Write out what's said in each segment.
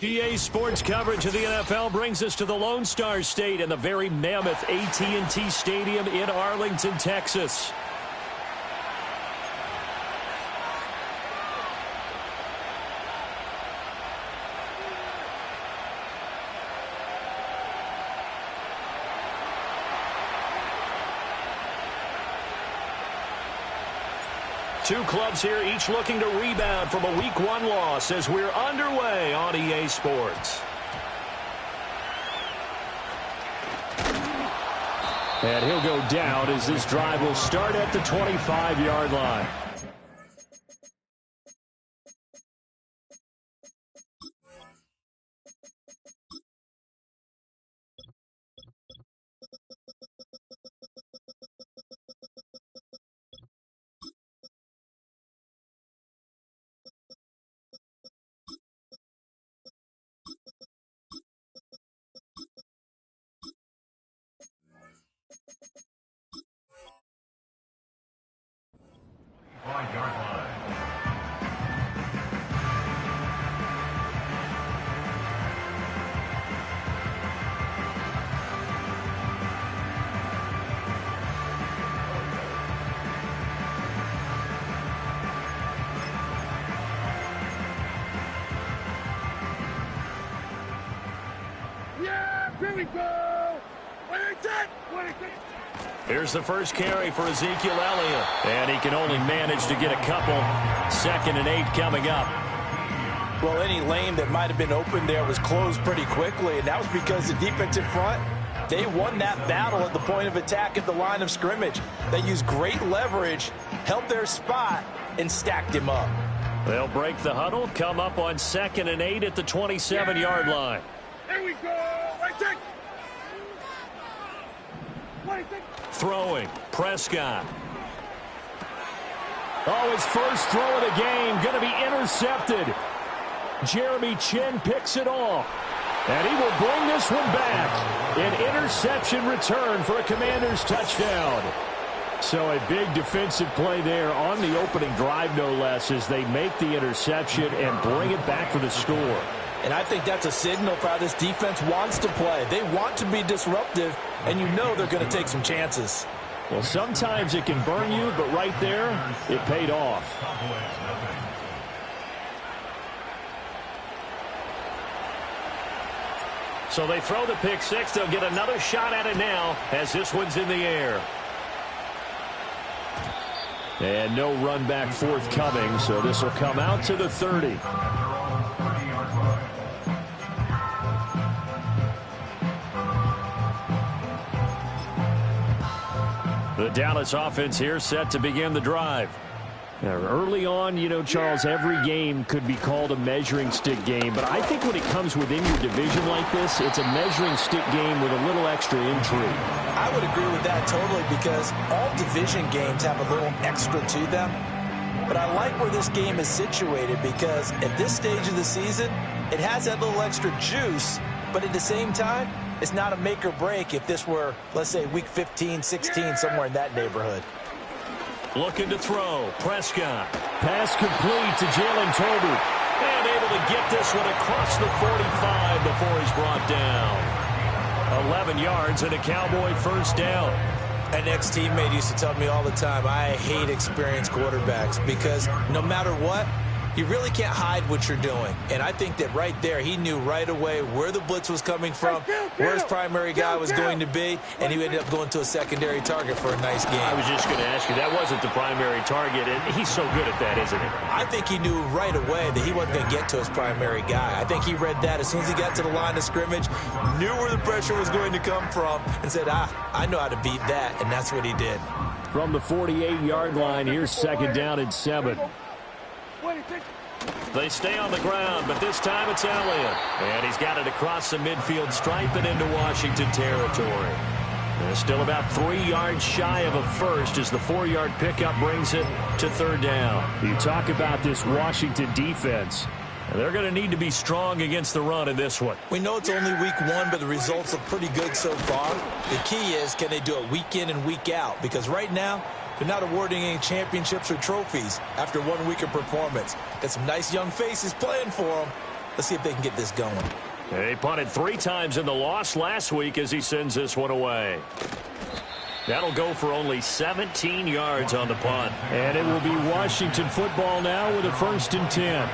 EA Sports coverage of the NFL brings us to the Lone Star State and the very mammoth AT&T Stadium in Arlington, Texas. Two clubs here, each looking to rebound from a Week 1 loss as we're underway on EA Sports. And he'll go down as this drive will start at the 25-yard line. Here's the first carry for Ezekiel Elliott. And he can only manage to get a couple. 2nd and 8 coming up. Well, any lane that might have been open there was closed pretty quickly, and that was because the defensive front, they won that battle at the point of attack at the line of scrimmage. They used great leverage, held their spot, and stacked him up. They'll break the huddle, come up on 2nd and 8 at the 27-yard line. Here we go. Right there. Throwing, Prescott. Oh, his first throw of the game going to be intercepted. Jeremy Chin picks it off. And he will bring this one back. An interception return for a Commanders touchdown. So a big defensive play there on the opening drive, no less, as they make the interception and bring it back for the score. And I think that's a signal for how this defense wants to play. They want to be disruptive, and you know they're going to take some chances. Well, sometimes it can burn you, but right there, it paid off. So they throw the pick six. They'll get another shot at it now as this one's in the air. And no run back forthcoming, so this will come out to the 30. The Dallas offense here set to begin the drive. Now, early on, you know, Charles, every game could be called a measuring stick game. But I think when it comes within your division like this, it's a measuring stick game with a little extra intrigue. I would agree with that totally because all division games have a little extra to them. But I like where this game is situated because at this stage of the season, it has that little extra juice. But at the same time, it's not a make or break if this were, let's say, week 15, 16, somewhere in that neighborhood. Looking to throw. Prescott. Pass complete to Jalen Tolbert. And able to get this one across the 45 before he's brought down. 11 yards and a Cowboy first down. An ex-teammate used to tell me all the time, I hate experienced quarterbacks because no matter what, you really can't hide what you're doing. And I think that right there, he knew right away where the blitz was coming from, where his primary guy was going to be, and he ended up going to a secondary target for a nice game. I was just going to ask you, that wasn't the primary target, and he's so good at that, isn't he? I think he knew right away that he wasn't going to get to his primary guy. I think he read that as soon as he got to the line of scrimmage, knew where the pressure was going to come from, and said, I know how to beat that, and that's what he did. From the 48-yard line, here's 2nd down and 7. They stay on the ground, but this time it's Elliott. And he's got it across the midfield stripe and into Washington territory. They're still about 3 yards shy of a first as the 4-yard pickup brings it to 3rd down. You talk about this Washington defense. They're going to need to be strong against the run in this one. We know it's only week 1, but the results look pretty good so far. The key is, can they do it week in and week out? Because right now, they're not awarding any championships or trophies after 1 week of performance. Got some nice young faces playing for them, Let's see if they can get this going. He punted 3 times in the loss last week as he sends this one away. That'll go for only 17 yards on the punt. And it will be Washington football now with a 1st and 10.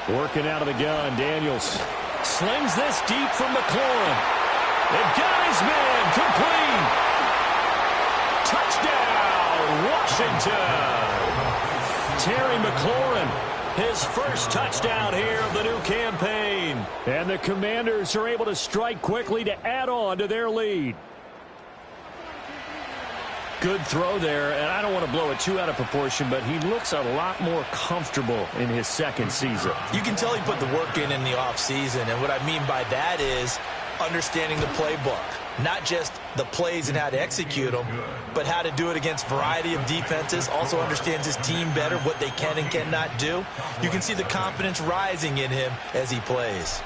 Working out of the gun, Daniels slings this deep from McLaurin. They've got his man complete. Touchdown, Washington. Terry McLaurin, his first touchdown here of the new campaign. And the Commanders are able to strike quickly to add on to their lead. Good throw there, and I don't want to blow it too out of proportion, but he looks a lot more comfortable in his second season. You can tell he put the work in the offseason, and what I mean by that is understanding the playbook. Not just the plays and how to execute them, but how to do it against a variety of defenses. Also understands his team better, what they can and cannot do. You can see the confidence rising in him as he plays.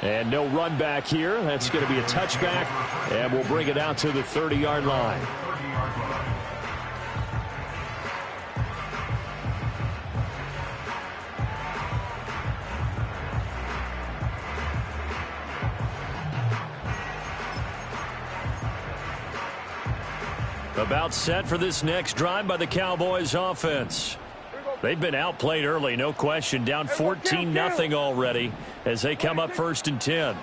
And no run back here. That's going to be a touchback, and we'll bring it out to the 30-yard line. About set for this next drive by the Cowboys offense. They've been outplayed early, no question. Down 14-0 already as they come up 1st and 10.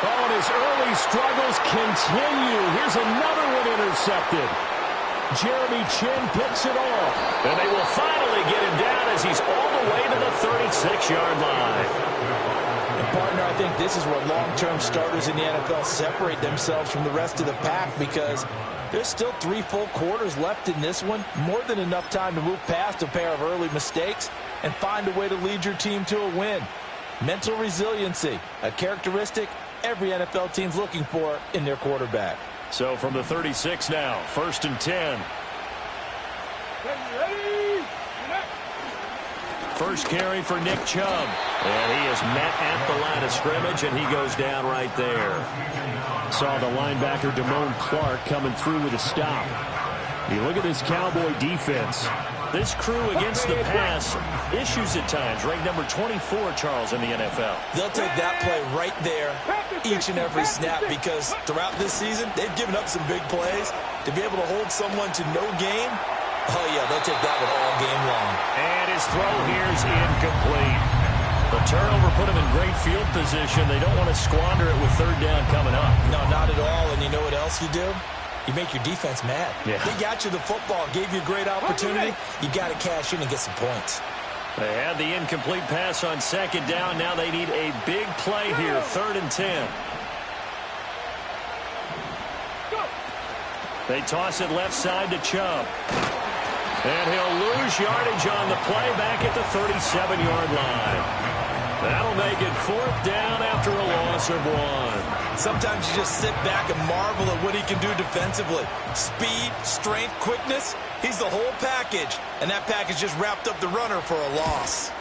Oh, and his early struggles continue. Here's another one intercepted. Jeremy Chin picks it off. And they will finally get him down as he's all the way to the 36-yard line. Partner, I think this is where long-term starters in the NFL separate themselves from the rest of the pack, because there's still 3 full quarters left in this one. More than enough time to move past a pair of early mistakes and find a way to lead your team to a win. Mental resiliency, a characteristic every NFL team's looking for in their quarterback. So from the 36 now, 1st and 10. First carry for Nick Chubb. And he is met at the line of scrimmage, and he goes down right there. Saw the linebacker Damone Clark coming through with a stop. You look at this Cowboy defense. This crew against the pass issues at times. Ranked number 24, Charles, in the NFL. They'll take that play right there each and every snap, because throughout this season, they've given up some big plays. To be able to hold someone to no gain, oh, yeah, they'll take that one all game long. And his throw here is incomplete. The turnover put him in great field position. They don't want to squander it with 3rd down coming up. No, not at all. And you know what else you do? You make your defense mad. Yeah. They got you the football, gave you a great opportunity. You got to cash in and get some points. They had the incomplete pass on 2nd down. Now they need a big play here, 3rd and 10. They toss it left side to Chubb. And he'll lose yardage on the play back at the 37-yard line. That'll make it 4th down after a loss of 1. Sometimes you just sit back and marvel at what he can do defensively. Speed, strength, quickness, he's the whole package. And that package just wrapped up the runner for a loss.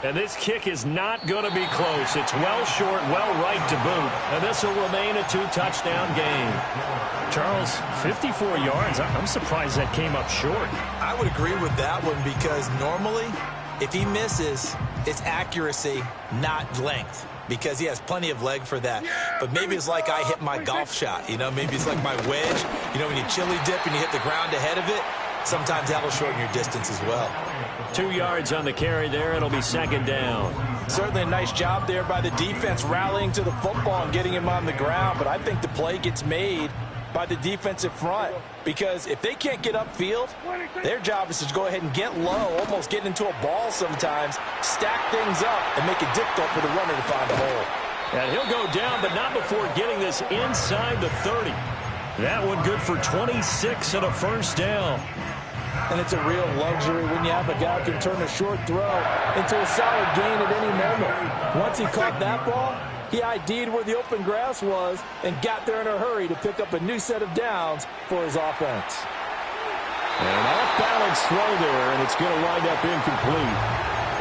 And this kick is not going to be close. It's well short, well right to boot. And this will remain a 2-touchdown game. Charles, 54 yards. I'm surprised that came up short. I would agree with that one, because normally, if he misses, it's accuracy, not length, because he has plenty of leg for that. But maybe it's like I hit my golf shot, you know, maybe it's like my wedge. You know, when you chili dip and you hit the ground ahead of it, sometimes that will shorten your distance as well. 2 yards on the carry there. It'll be 2nd down. Certainly a nice job there by the defense rallying to the football and getting him on the ground, but I think the play gets made by the defensive front, because if they can't get upfield, their job is to go ahead and get low, almost get into a ball sometimes, stack things up, and make it difficult for the runner to find a hole. And he'll go down, but not before getting this inside the 30. That one good for 26 and a 1st down. And it's a real luxury when you have a guy who can turn a short throw into a solid gain at any moment. Once he caught that ball, He ID'd where the open grass was and got there in a hurry to pick up a new set of downs for his offense. An off-balance throw there, and it's going to wind up incomplete.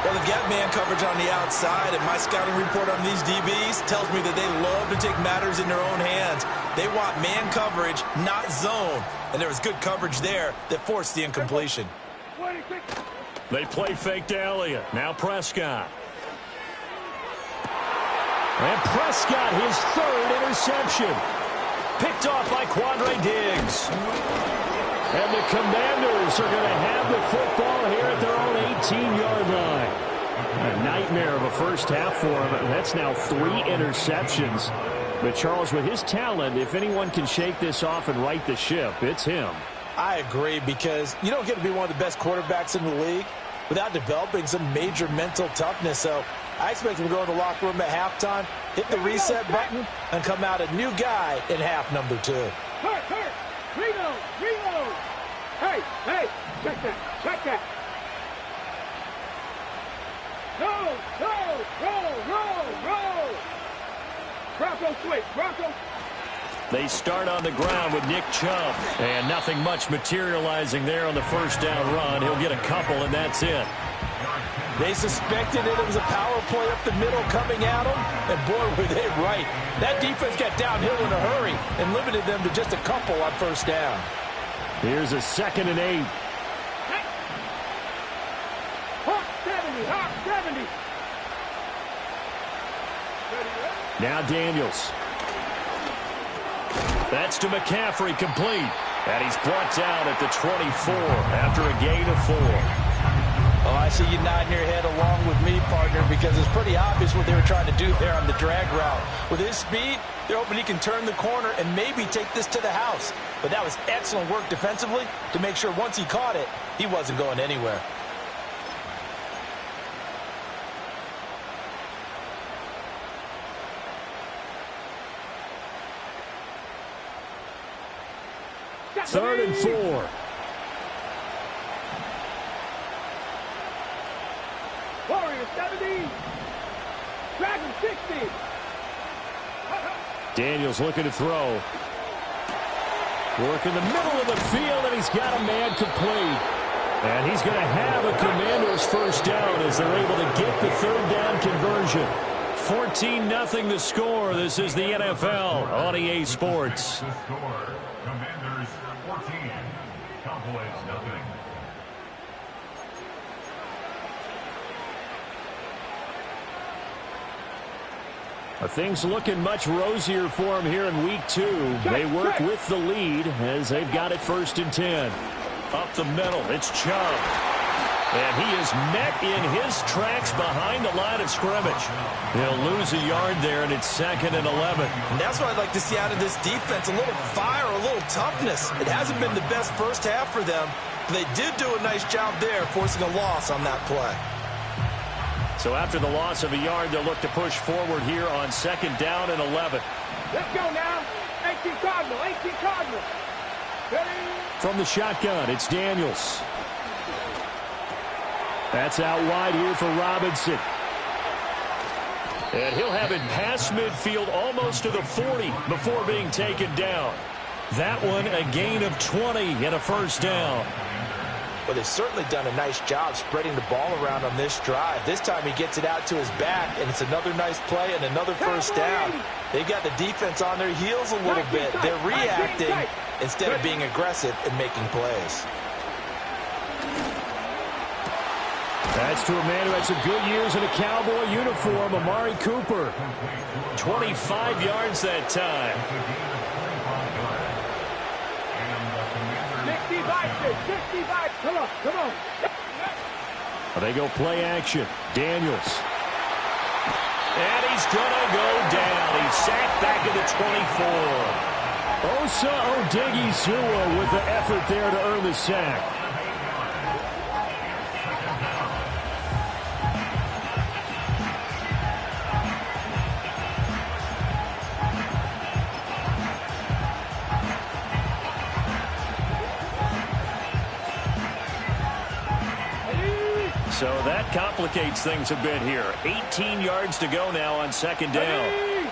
Well, they've got man coverage on the outside, and my scouting report on these DBs tells me that they love to take matters in their own hands. They want man coverage, not zone. And there was good coverage there that forced the incompletion. They play fake to Elliott. Now Prescott. And Prescott, his third interception. Picked off by Quandre Diggs. And the Commanders are going to have the football here at their own 18-yard line. A nightmare of a first half for him. That's now 3 interceptions. But, Charles, with his talent, if anyone can shake this off and right the ship, it's him. I agree, because you don't get to be one of the best quarterbacks in the league without developing some major mental toughness. So I expect him to go in the locker room at halftime, hit the reset button, and come out a new guy in half number 2. Hurt. Reload. Hey, check that. Roll. Bronco switch. They start on the ground with Nick Chubb. And nothing much materializing there on the first down run. He'll get a couple, and that's it. They suspected it was a power play up the middle coming at them, and boy, were they right. That defense got downhill in a hurry and limited them to just a couple on first down. Here's a 2nd and 8. Hawk 70. Now Daniels. That's to McCaffrey, complete. And he's brought down at the 24 after a gain of 4. Oh, I see you nodding your head along with me, partner, because it's pretty obvious what they were trying to do there on the drag route. With his speed, they're hoping he can turn the corner and maybe take this to the house. But that was excellent work defensively to make sure once he caught it, he wasn't going anywhere. Third and 4. Warrior 70. Dragon 60. Daniels looking to throw. Work in the middle of the field, and he's got a man complete. And he's going to have a Commander's first down as they're able to get the third down conversion. 14-0 the score. This is the NFL on EA Sports. Commanders 14, Cowboys nothing. Things looking much rosier for him here in week 2. They work with the lead as they've got it 1st and 10. Up the middle, it's Chubb. And he is met in his tracks behind the line of scrimmage. He'll lose a yard there, and it's 2nd and 11. And that's what I'd like to see out of this defense, a little fire, a little toughness. It hasn't been the best first half for them, but they did do a nice job there forcing a loss on that play. So after the loss of a yard, they'll look to push forward here on 2nd down and 11. Let's go now. 18 Cardinal. Ready? From the shotgun, it's Daniels. That's out wide here for Robinson. And he'll have it past midfield almost to the 40 before being taken down. That one a gain of 20 and a first down. But they've certainly done a nice job spreading the ball around on this drive. This time he gets it out to his back, and it's another nice play and another first down. They've got the defense on their heels a little bit. They're reacting instead of being aggressive and making plays. That's to a man who had some good years in a Cowboy uniform, Amari Cooper. 25 yards that time. 65. Come on. They go play action. Daniels. And he's going to go down. He's sacked back at the 24. Osa Odighizuwa with the effort there to earn the sack. So that complicates things a bit here. 18 yards to go now on 2nd down.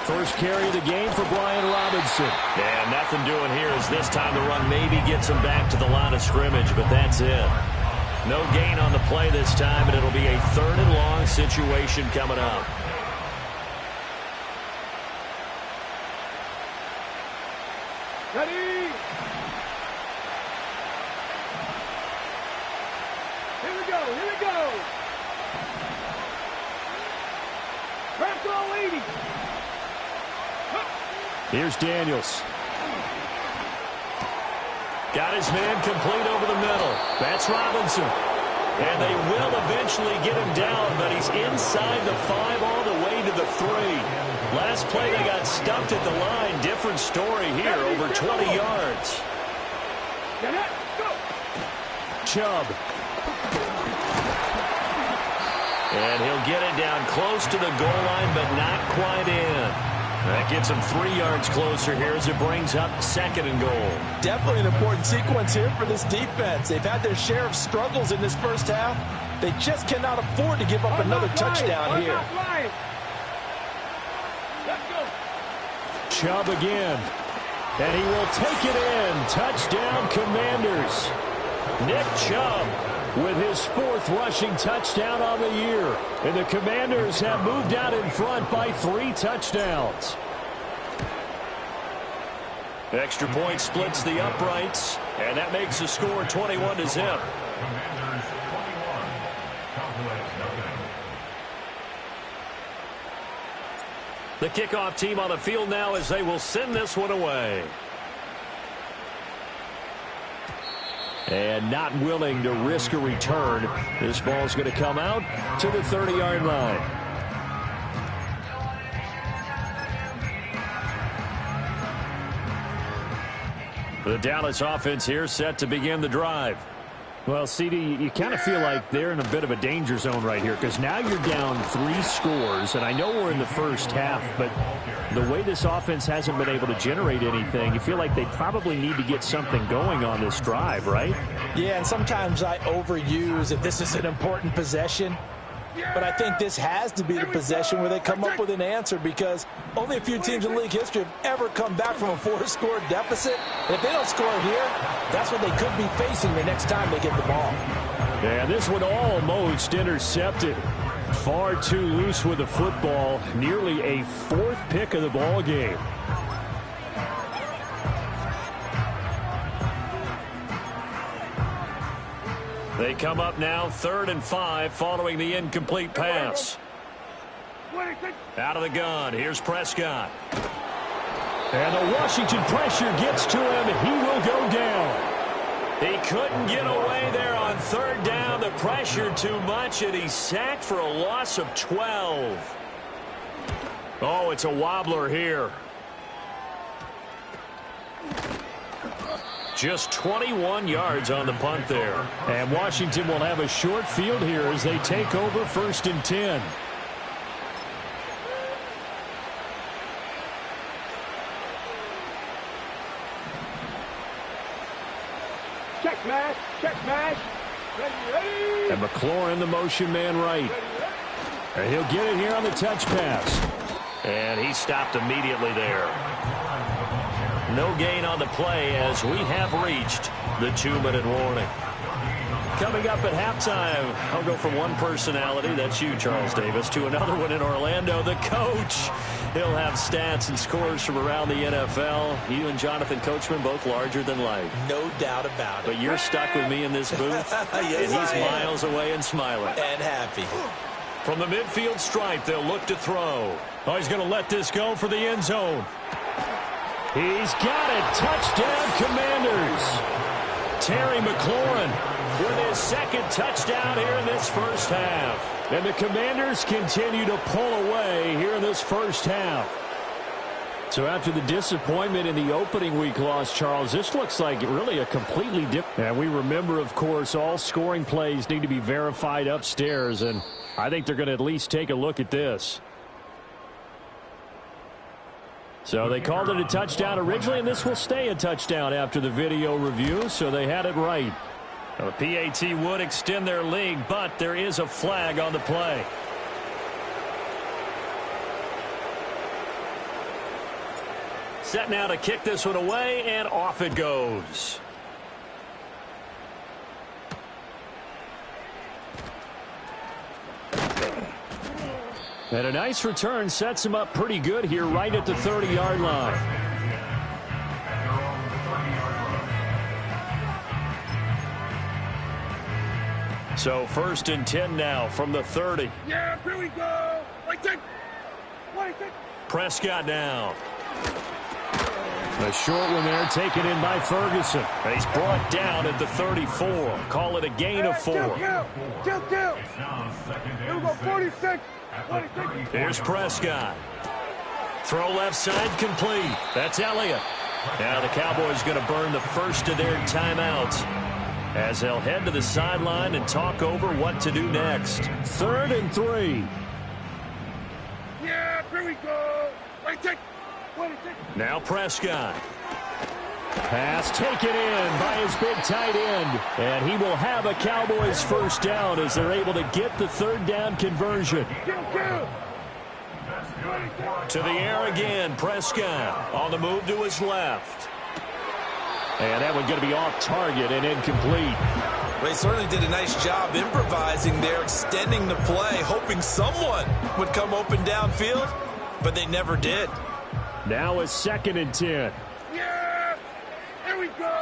First carry of the game for Brian Robinson. And nothing doing here as this time the run maybe gets him back to the line of scrimmage, but that's it. No gain on the play this time, and it'll be a 3rd and long situation coming up. Ready? Here we go, here we go. Crack all 80. Here's Daniels. Got his man complete over the middle. That's Robinson. And they will eventually get him down, but he's inside the 5 all the way to the 3. Last play they got stuffed at the line. Different story here, over 20 yards. Chubb. And he'll get it down close to the goal line, but not quite in. That gets him 3 yards closer here as it brings up 2nd and goal. Definitely an important sequence here for this defense. They've had their share of struggles in this first half. They just cannot afford to give up another touchdown here. Let's go. Chubb again. And he will take it in. Touchdown, Commanders. Nick Chubb with his 4th rushing touchdown on the year. And the Commanders have moved out in front by 3 touchdowns. Extra point splits the uprights, and that makes the score 21-0. Commanders 21. Cowboys nothing. The kickoff team on the field now as they will send this one away. And not willing to risk a return. This ball's going to come out to the 30-yard line. The Dallas offense here set to begin the drive. Well, CD, you kind of feel like they're in a bit of a danger zone right here because now you're down 3 scores, and I know we're in the first half, but the way this offense hasn't been able to generate anything, you feel like they probably need to get something going on this drive, right? Yeah, and sometimes I overuse that this is an important possession. But I think this has to be the possession where they come up with an answer because only a few teams in league history have ever come back from a 4-score deficit. And if they don't score here, that's what they could be facing the next time they get the ball. And this one almost intercepted. Far too loose with the football. Nearly a 4th pick of the ball game. They come up now 3rd and 5 following the incomplete pass. Out of the gun. Here's Prescott. And the Washington pressure gets to him. He will go down. He couldn't get away there on 3rd down. The pressure too much, and he's sacked for a loss of 12. Oh, it's a wobbler here. Just 21 yards on the punt there. And Washington will have a short field here as they take over 1st and 10. Check smash, check smash. Ready. And McLaurin, the motion man right. And he'll get it here on the touch pass. And he stopped immediately there. No gain on the play as we have reached the 2-minute warning. Coming up at halftime, I'll go from one personality, that's you, Charles Davis, to another one in Orlando, the coach. He'll have stats and scores from around the NFL. You and Jonathan Coachman both larger than life. No doubt about it. But you're stuck with me in this booth, Yes, and he's I am. miles away and smiling. And happy. From the midfield stripe, they'll look to throw. Oh, he's going to let this go for the end zone. He's got it. Touchdown, Commanders. Terry McLaurin with his 2nd touchdown here in this first half. And the Commanders continue to pull away here in this first half. So after the disappointment in the opening week loss, Charles, this looks like really a completely different. And we remember, of course, all scoring plays need to be verified upstairs. And I think they're going to at least take a look at this. So they called it a touchdown originally, and this will stay a touchdown after the video review, so they had it right. The PAT would extend their lead, but there is a flag on the play. set now to kick this one away, and off it goes. And a nice return sets him up pretty good here right at the 30-yard line. So 1st and 10 now from the 30. Yeah, here we go. Wait. Prescott down. A short one there taken in by Ferguson. He's brought down at the 34. Call it a gain of 4. Kill. Here we go, 46. Here's Prescott. Throw left side complete. That's Elliott. Now the Cowboys going to burn the first of their timeouts as they'll head to the sideline and talk over what to do next. 3rd and 3. Yeah, here we go. Wait. Now Prescott. Pass taken in by his big tight end. And he will have a Cowboys first down as they're able to get the 3rd down conversion. Kill. To the air again, Prescott on the move to his left. And that one going to be off target and incomplete. They certainly did a nice job improvising there, extending the play, hoping someone would come open downfield, but they never did. Now a 2nd and 10. Yeah, here we go.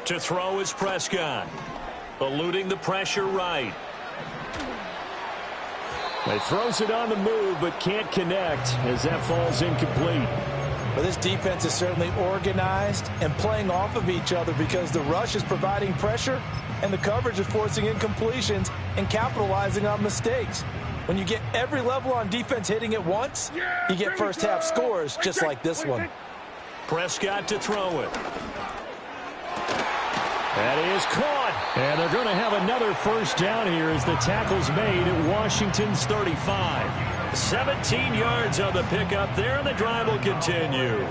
To throw is Prescott. Eluding the pressure right. He throws it on the move but can't connect as that falls incomplete. But this defense is certainly organized and playing off of each other because the rush is providing pressure and the coverage is forcing incompletions and capitalizing on mistakes. When you get every level on defense hitting at once, you get first half scores just like this one. Prescott to throw it. That is caught. And they're going to have another first down here as the tackle's made at Washington's 35. 17 yards on the pickup there, and the drive will continue.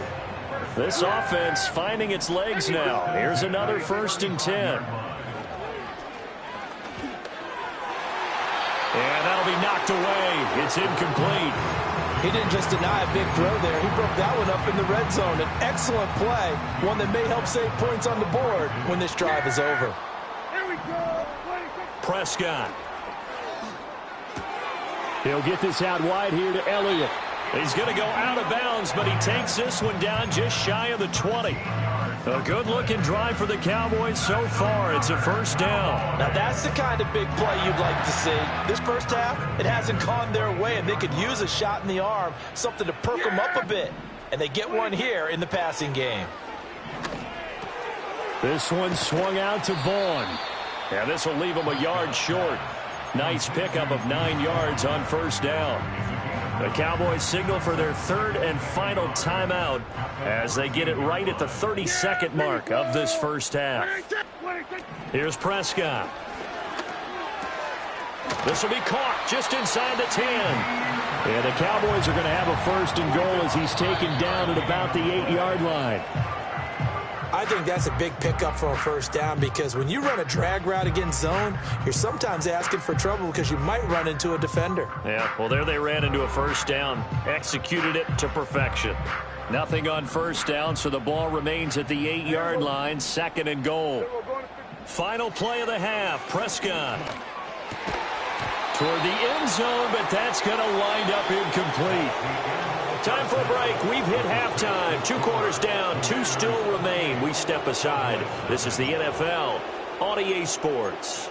This offense finding its legs now. Here's another 1st and 10. And that'll be knocked away. It's incomplete. He didn't just deny a big throw there. He broke that one up in the red zone. An excellent play, one that may help save points on the board when this drive is over. Here we go. Prescott. He'll get this out wide here to Elliott. He's going to go out of bounds, but he takes this one down just shy of the 20. A good-looking drive for the Cowboys so far. It's a first down. Now, that's the kind of big play you'd like to see. This first half, it hasn't gone their way, and they could use a shot in the arm, something to perk them up a bit. And they get one here in the passing game. This one swung out to Vaughn. Yeah, this will leave him a yard short. Nice pickup of 9 yards on first down. The Cowboys signal for their 3rd and final timeout as they get it right at the 32nd mark of this first half. Here's Prescott. This will be caught just inside the 10. And the Cowboys are going to have a 1st and goal as he's taken down at about the 8-yard line. I think that's a big pickup for a first down because when you run a drag route against zone, you're sometimes asking for trouble because you might run into a defender. Yeah, well, there they ran into a first down. Executed it to perfection. Nothing on first down, so the ball remains at the 8-yard line, 2nd and goal. Final play of the half, Prescott. Toward the end zone, but that's going to wind up incomplete. Time for a break. We've hit halftime. 2 quarters down. 2 still remain. We step aside. This is the NFL on EA Sports.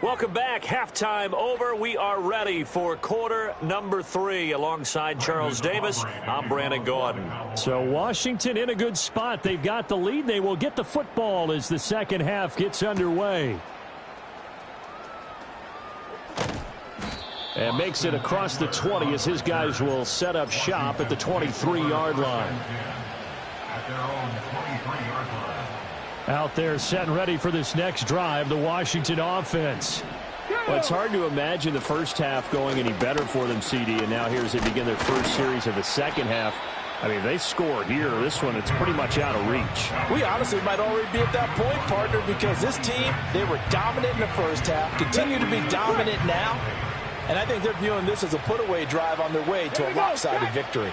Welcome back. Halftime over. We are ready for quarter number 3. Alongside Charles Davis, I'm Brandon Gordon. So Washington in a good spot. They've got the lead. They will get the football as the second half gets underway. And makes it across the 20 as his guys will set up shop at the 23-yard line. At their own 23-yard line. Out there set and ready for this next drive, the Washington offense. Well, it's hard to imagine the first half going any better for them, CD, and now here as they begin their first series of the second half. I mean, they score here. This one, it's pretty much out of reach. We honestly might already be at that point, partner, because this team, they were dominant in the first half, continue to be dominant now. And I think they're viewing this as a put-away drive on their way to a lopsided victory.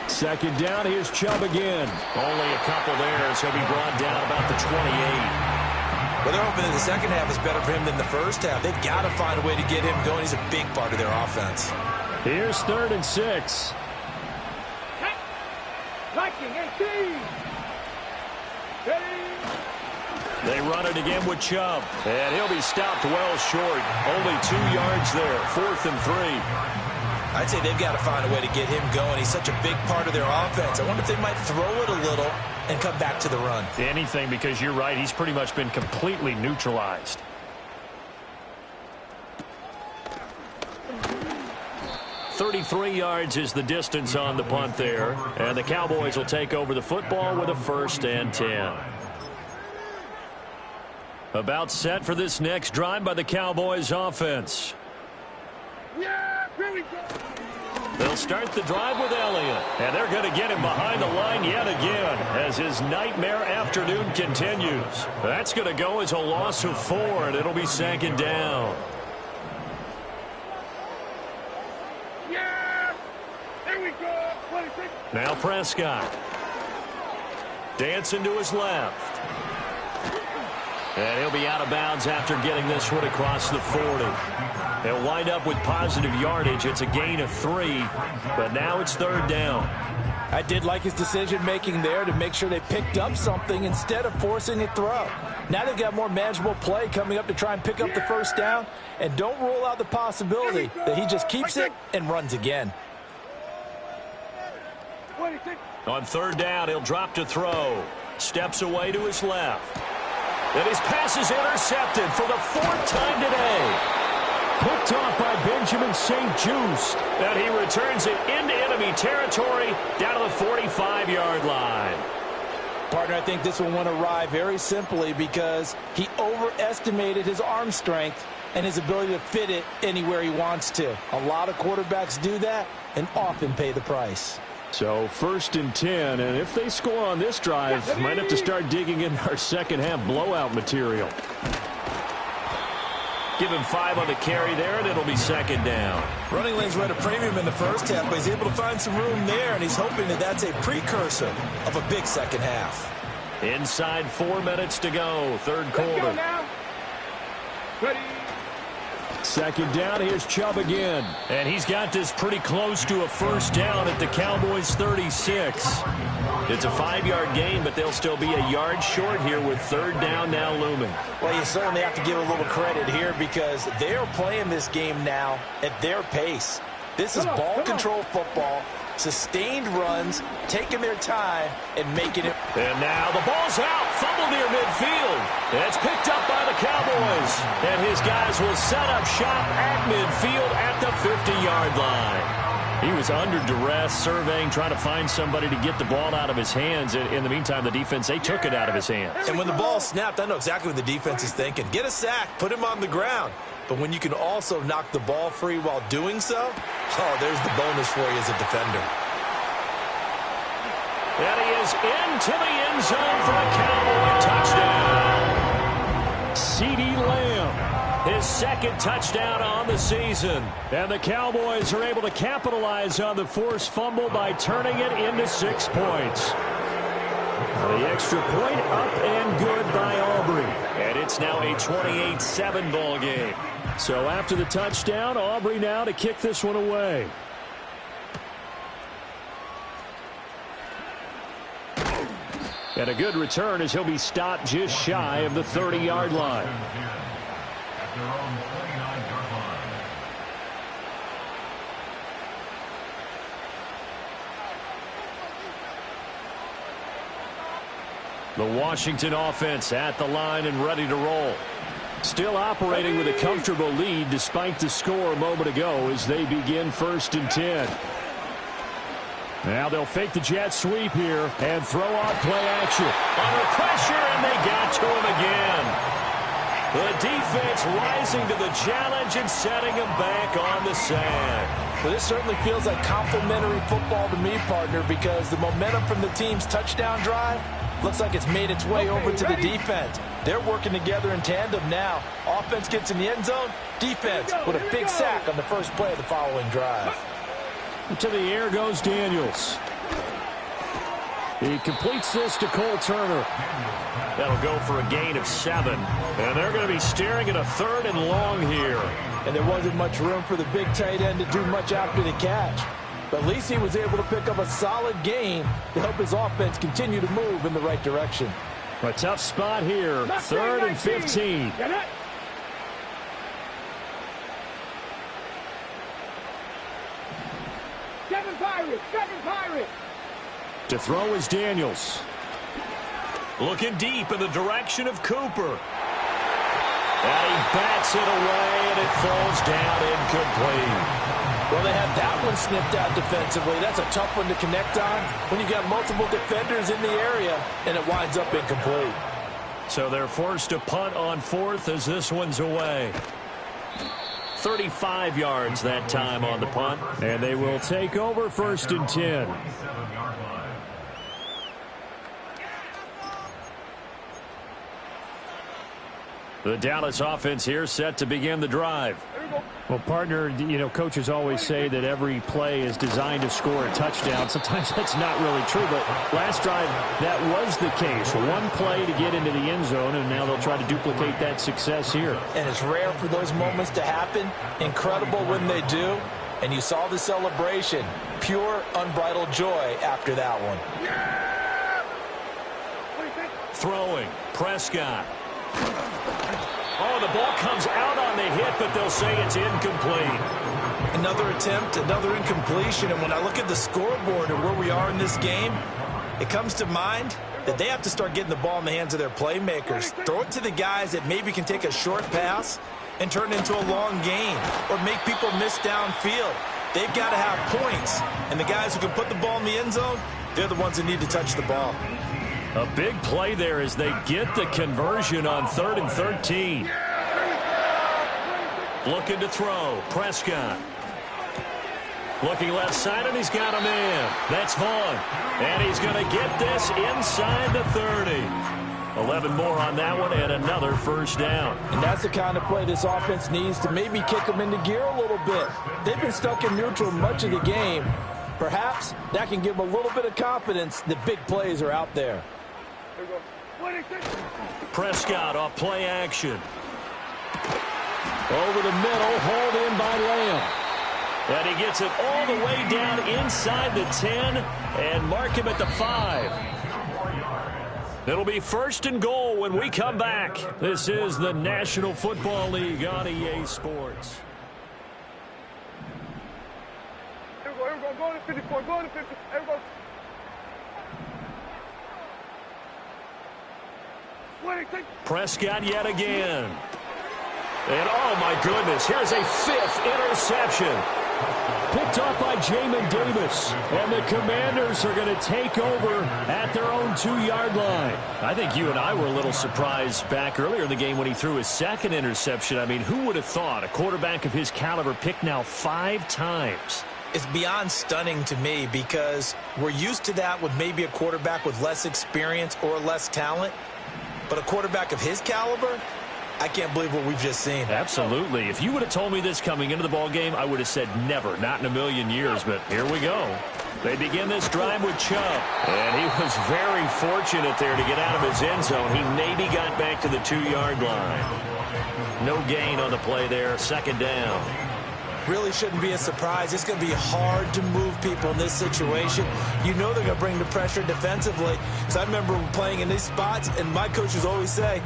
Second down, here's Chubb again. Only a couple there, so he'll be brought down about the 28. Well, they're hoping that the second half is better for him than the first half. They've got to find a way to get him going. He's a big part of their offense. Here's 3rd and 6. They run it again with Chubb. And he'll be stopped well short. Only 2 yards there. 4th and 3. I'd say they've got to find a way to get him going. He's such a big part of their offense. I wonder if they might throw it a little and come back to the run. Anything, because you're right. He's pretty much been completely neutralized. .33 yards is the distance on the punt there. And the Cowboys will take over the football with a 1st and 10. About set for this next drive by the Cowboys offense. Yeah, here we go. They'll start the drive with Elliott. And they're going to get him behind the line yet again as his nightmare afternoon continues. That's going to go as a loss of 4, and it'll be 2nd down. Yeah, here we go. 26. Now Prescott. Dancing to his left. And he'll be out of bounds after getting this one across the 40. He'll wind up with positive yardage. It's a gain of 3, but now it's 3rd down. I did like his decision-making there to make sure they picked up something instead of forcing a throw. Now they've got more manageable play coming up to try and pick up the 1st down, and don't rule out the possibility that he just keeps it and runs again. 26. On 3rd down, he'll drop to throw. Steps away to his left. And his pass is intercepted for the 4th time today. Picked off by Benjamin St-Juste. And he returns it into enemy territory down to the 45-yard line. Partner, I think this one went awry very simply because he overestimated his arm strength and his ability to fit it anywhere he wants to. A lot of quarterbacks do that and often pay the price. So 1st and 10, and if they score on this drive, might have to start digging in our second half blowout material. Give him 5 on the carry there, and it'll be 2nd down. Running lanes were at a premium in the first half, but he's able to find some room there, and he's hoping that that's a precursor of a big second half. Inside 4 minutes to go, 3rd quarter. Ready. 2nd down, here's Chubb again. And he's got this pretty close to a 1st down at the Cowboys' 36. It's a 5-yard gain, but they'll still be a yard short here with 3rd down now looming. Well, you certainly have to give a little credit here because they are playing this game now at their pace. This is ball control football, sustained runs, taking their time, and making it. And now the ball's out, fumble near midfield. And it's picked up by the Cowboys. And his guys will set up shop at midfield at the 50-yard line. He was under duress, surveying, trying to find somebody to get the ball out of his hands. In the meantime, the defense, they took it out of his hands. And when the ball snapped, I know exactly what the defense is thinking. Get a sack, put him on the ground. But when you can also knock the ball free while doing so, oh, there's the bonus for you as a defender. And he is into the end zone for a Cowboy touchdown. CeeDee Lamb, his 2nd touchdown on the season. And the Cowboys are able to capitalize on the forced fumble by turning it into 6 points. The extra point up and good by Aubrey. And it's now a 28-7 ball game. So after the touchdown, Aubrey now to kick this one away. And a good return as he'll be stopped just shy of the 30-yard line. At their own 29-yard line. The Washington offense at the line and ready to roll. Still operating with a comfortable lead despite the score a moment ago as they begin 1st and 10. Now they'll fake the jet sweep here and throw out play action. Under pressure, and they got to him again. The defense rising to the challenge and setting him back on the sack. Well, this certainly feels like complimentary football to me, partner, because the momentum from the team's touchdown drive Looks like it's made its way over to the defense. They're working together in tandem now. Offense gets in the end zone. Defense with a big sack on the first play of the following drive. To the air goes Daniels. He completes this to Cole Turner. That'll go for a gain of 7. And they're going to be staring at a 3rd and long here. And there wasn't much room for the big tight end to do much after the catch. But at least he was able to pick up a solid gain to help his offense continue to move in the right direction. A tough spot here. 3rd and 15. Seven Pirates. To throw is Daniels. Looking deep in the direction of Cooper. And he bats it away, and it falls down incomplete. Well, they had that one snipped out defensively. That's a tough one to connect on when you got multiple defenders in the area, and it winds up incomplete. So they're forced to punt on 4th as this one's away. 35 yards that time on the punt. And they will take over 1st and 10. The Dallas offense here set to begin the drive. Well, partner, you know, coaches always say that every play is designed to score a touchdown. Sometimes that's not really true, but last drive, that was the case. One play to get into the end zone, and now they'll try to duplicate that success here. And it's rare for those moments to happen. Incredible when they do. And you saw the celebration. Pure, unbridled joy after that one. Throwing. Prescott. Oh, the ball comes out on the hit, but they'll say it's incomplete. Another attempt, another incompletion. And when I look at the scoreboard and where we are in this game, it comes to mind that they have to start getting the ball in the hands of their playmakers. Throw it to the guys that maybe can take a short pass and turn it into a long gain or make people miss downfield. They've got to have points. And the guys who can put the ball in the end zone, they're the ones that need to touch the ball. A big play there as they get the conversion on 3rd and 13. Looking to throw. Prescott. Looking left side, and he's got a man. That's Vaughn. And he's going to get this inside the 30. 11 more on that one, and another first down. And that's the kind of play this offense needs to maybe kick them into gear a little bit. They've been stuck in neutral much of the game. Perhaps that can give them a little bit of confidence that big plays are out there. Prescott off play action. Over the middle, hauled in by Lamb. And he gets it all the way down inside the 10 and mark him at the 5. It'll be 1st and goal when we come back. This is the National Football League on EA Sports. Here we go. Go to 54. Go to 50. Here we go. Prescott yet again. And oh my goodness, here's a 5th interception. Picked off by Jamin Davis. And the Commanders are going to take over at their own 2-yard line. I think you and I were a little surprised back earlier in the game when he threw his 2nd interception. I mean, who would have thought a quarterback of his caliber picked now 5 times? It's beyond stunning to me because we're used to that with maybe a quarterback with less experience or less talent. But a quarterback of his caliber, I can't believe what we've just seen. Absolutely. If you would have told me this coming into the ball game, I would have said never, not in a million years. But here we go. They begin this drive with Chubb. And he was very fortunate there to get out of his end zone. He maybe got back to the 2-yard line. No gain on the play there. 2nd down. Really shouldn't be a surprise. It's going to be hard to move people in this situation. You know they're going to bring the pressure defensively. Because I remember playing in these spots, and my coaches always say,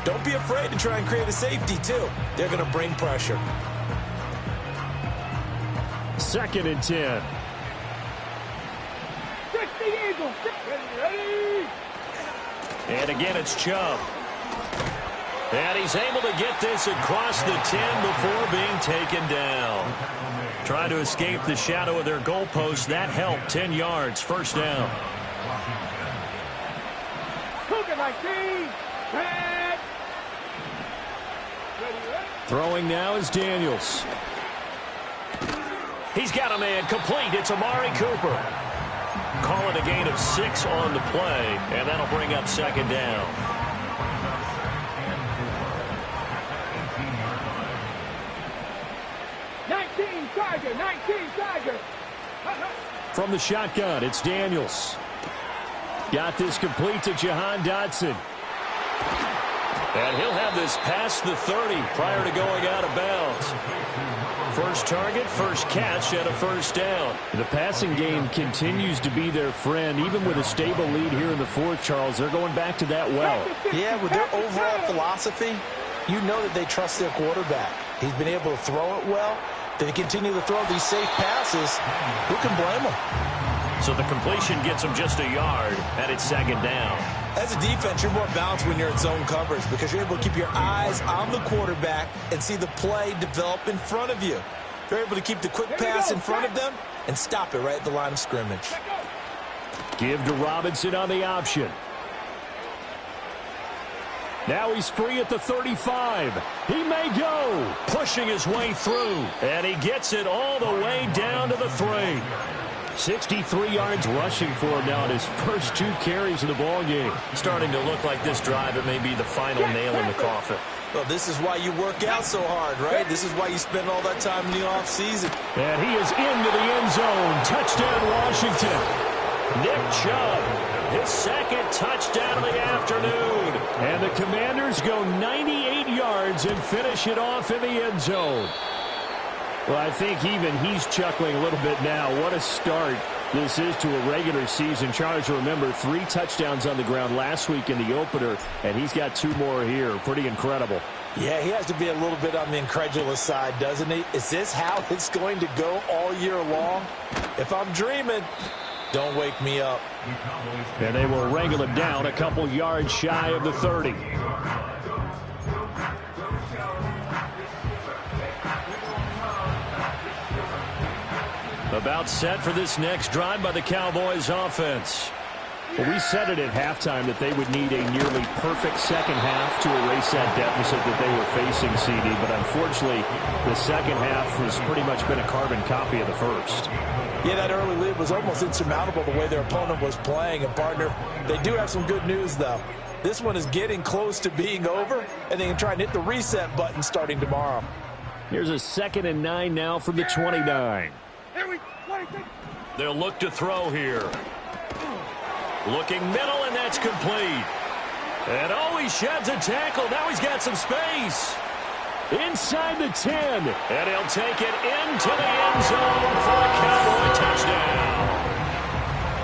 don't be afraid to try and create a safety, too. They're going to bring pressure. 2nd and 10. And again, it's Chubb. And he's able to get this across the 10 before being taken down. Trying to escape the shadow of their goalpost. That helped. 10 yards. 1st down. Throwing now is Daniels. He's got a man complete. It's Amari Cooper. call it a gain of 6 on the play, and that'll bring up second down. From the shotgun, it's Daniels. Got this complete to Jahan Dotson. And he'll have this past the 30 prior to going out of bounds. First target, first catch, and a first down. The passing game continues to be their friend. Even with a stable lead here in the fourth, Charles, they're going back to that well. Yeah, with their overall philosophy, you know that they trust their quarterback. He's been able to throw it well. They continue to throw these safe passes. Who can blame them? So the completion gets them just a yard, and it's second down. As a defense, you're more balanced when you're in zone coverage because you're able to keep your eyes on the quarterback and see the play develop in front of you. You're able to keep the quick pass in front of them and stop it right at the line of scrimmage. Give to Robinson on the option. Now he's free at the 35. He may go. Pushing his way through, and he gets it all the way down to the 3. 63 yards rushing for him now in his first 2 carries of the ball game. Starting to look like this drive, it may be the final nail in the coffin. Well, this is why you work out so hard, right? This is why you spend all that time in the offseason. And he is into the end zone. Touchdown, Washington. Nick Chubb, his second touchdown of the afternoon. And the Commanders go 98 yards and finish it off in the end zone. Well, I think even he's chuckling a little bit now. What a start this is to a regular season. Charles, remember, 3 touchdowns on the ground last week in the opener, and he's got 2 more here. Pretty incredible. Yeah, he has to be a little bit on the incredulous side, doesn't he? Is this how it's going to go all year long? If I'm dreaming, don't wake me up. And they will wrangle him down a couple yards shy of the 30. About set for this next drive by the Cowboys offense. Well, we said it at halftime that they would need a nearly perfect second half to erase that deficit that they were facing, CD. But unfortunately, the second half has pretty much been a carbon copy of the first. Yeah, that early lead was almost insurmountable the way their opponent was playing. And, partner, they do have some good news, though. This one is getting close to being over, and they can try and hit the reset button starting tomorrow. Here's a 2nd and 9 now from the 29. They'll look to throw here. Looking middle, and that's complete. And oh, he sheds a tackle. Now he's got some space. Inside the 10. And he'll take it into the end zone for a Cowboy touchdown.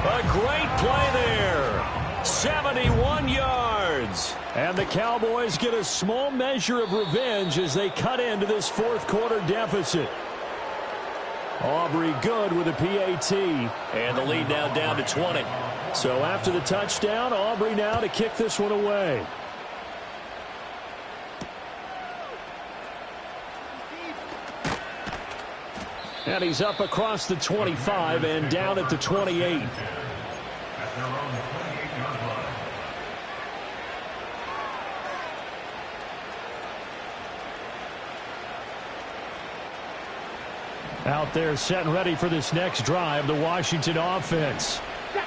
A great play there. 71 yards. And the Cowboys get a small measure of revenge as they cut into this fourth quarter deficit. Aubrey good with a PAT. And the lead now down to 20. So after the touchdown, Aubrey now to kick this one away. And he's up across the 25 and down at the 28. Out there set and ready for this next drive, the Washington offense.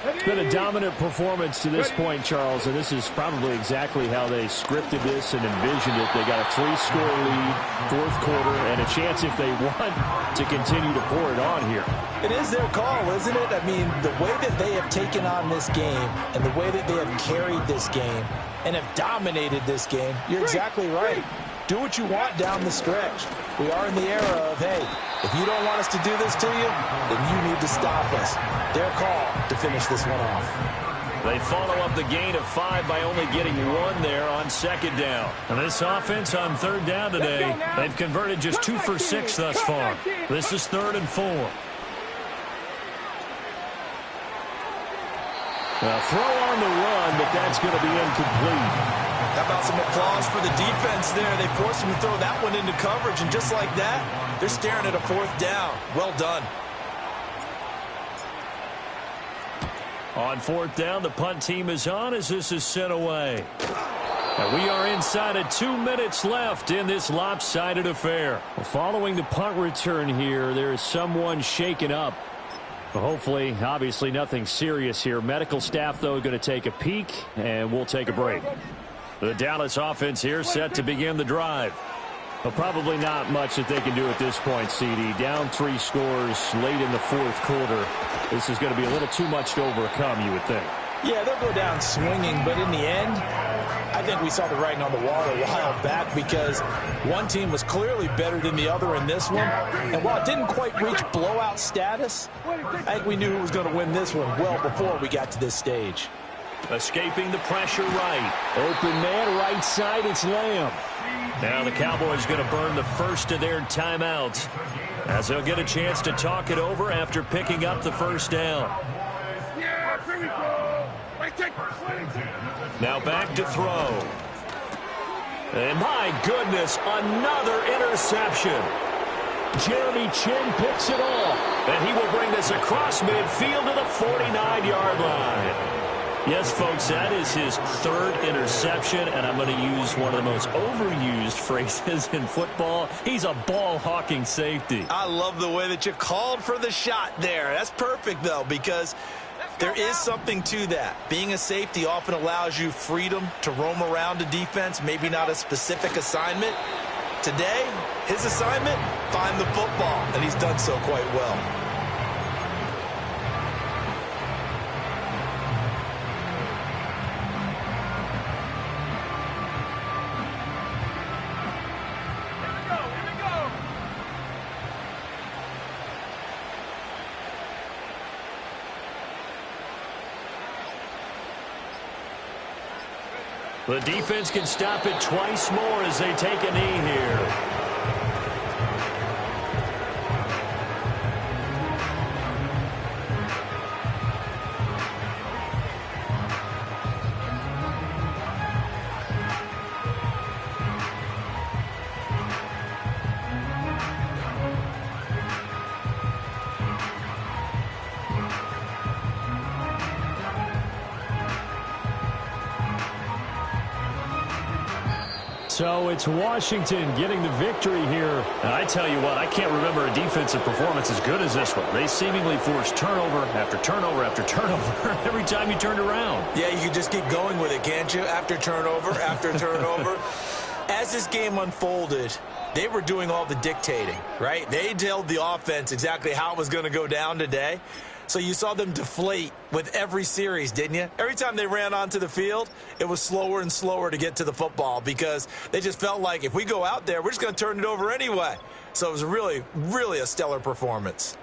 It's been a dominant performance to this point, Charles, and this is probably exactly how they scripted this and envisioned it. They got a 3-score lead, fourth quarter, and a chance if they want to continue to pour it on here. It is their call, isn't it? I mean, the way that they have taken on this game and the way that they have carried this game and have dominated this game, you're exactly right. Do what you want down the stretch. We are in the era of, hey, if you don't want us to do this to you, then you need to stop us. Their call to finish this one off. They follow up the gain of 5 by only getting 1 there on second down. And this offense on third down today, they've converted just 2 for 6 thus far. This is 3rd and 4. A throw on the run, but that's going to be incomplete. How about some applause for the defense there? They forced him to throw that one into coverage, and just like that, they're staring at a 4th down. Well done. On 4th down, the punt team is on as this is sent away. And we are inside of 2 minutes left in this lopsided affair. Following the punt return here, there is someone shaken up. Well, hopefully, obviously, nothing serious here. Medical staff, though, going to take a peek, and we'll take a break. The Dallas offense here set to begin the drive. Well, probably not much that they can do at this point, CD. Down 3 scores late in the fourth quarter. This is going to be a little too much to overcome, you would think. Yeah, they'll go down swinging, but in the end, I think we saw the writing on the wall a while back because one team was clearly better than the other in this one. And while it didn't quite reach blowout status, I think we knew who was going to win this one well before we got to this stage. Escaping the pressure right. Open man, right side, it's Lamb. Now the Cowboys going to burn the first of their timeouts as they'll get a chance to talk it over after picking up the first down. Now back to throw. And my goodness, another interception. Jeremy Chin picks it off. And he will bring this across midfield to the 49-yard line. Yes, folks, that is his 3rd interception, and I'm going to use one of the most overused phrases in football. He's a ball-hawking safety. I love the way that you called for the shot there. That's perfect, though, because there is something to that. Being a safety often allows you freedom to roam around a defense, maybe not a specific assignment. Today, his assignment, find the football, and he's done so quite well. The defense can stop it twice more as they take a knee here. So it's Washington getting the victory here. And I tell you what, I can't remember a defensive performance as good as this one. They seemingly forced turnover after turnover after turnover every time you turned around. Yeah, you can just keep going with it, can't you? After turnover, after turnover. As this game unfolded, they were doing all the dictating, right? They told the offense exactly how it was going to go down today. So you saw them deflate with every series, didn't you? Every time they ran onto the field, it was slower and slower to get to the football because they just felt like if we go out there, we're just going to turn it over anyway. So it was really, really a stellar performance.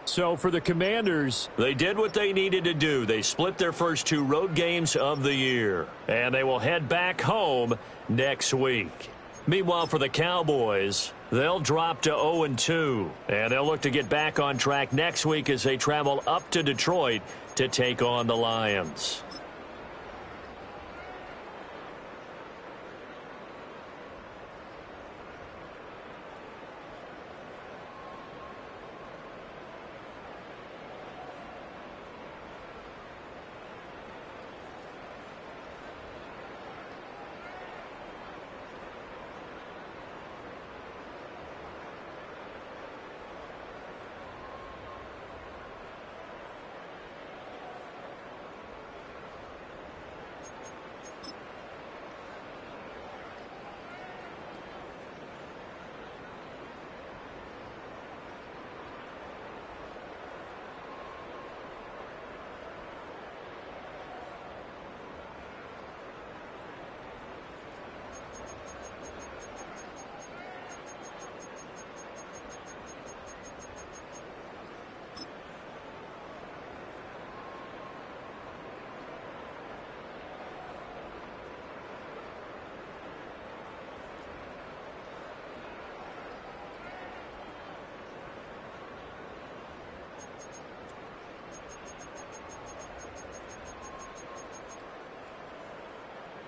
So for the Commanders, they did what they needed to do. They split their first 2 road games of the year, and they will head back home next week. Meanwhile, for the Cowboys, they'll drop to 0-2, and they'll look to get back on track next week as they travel up to Detroit to take on the Lions.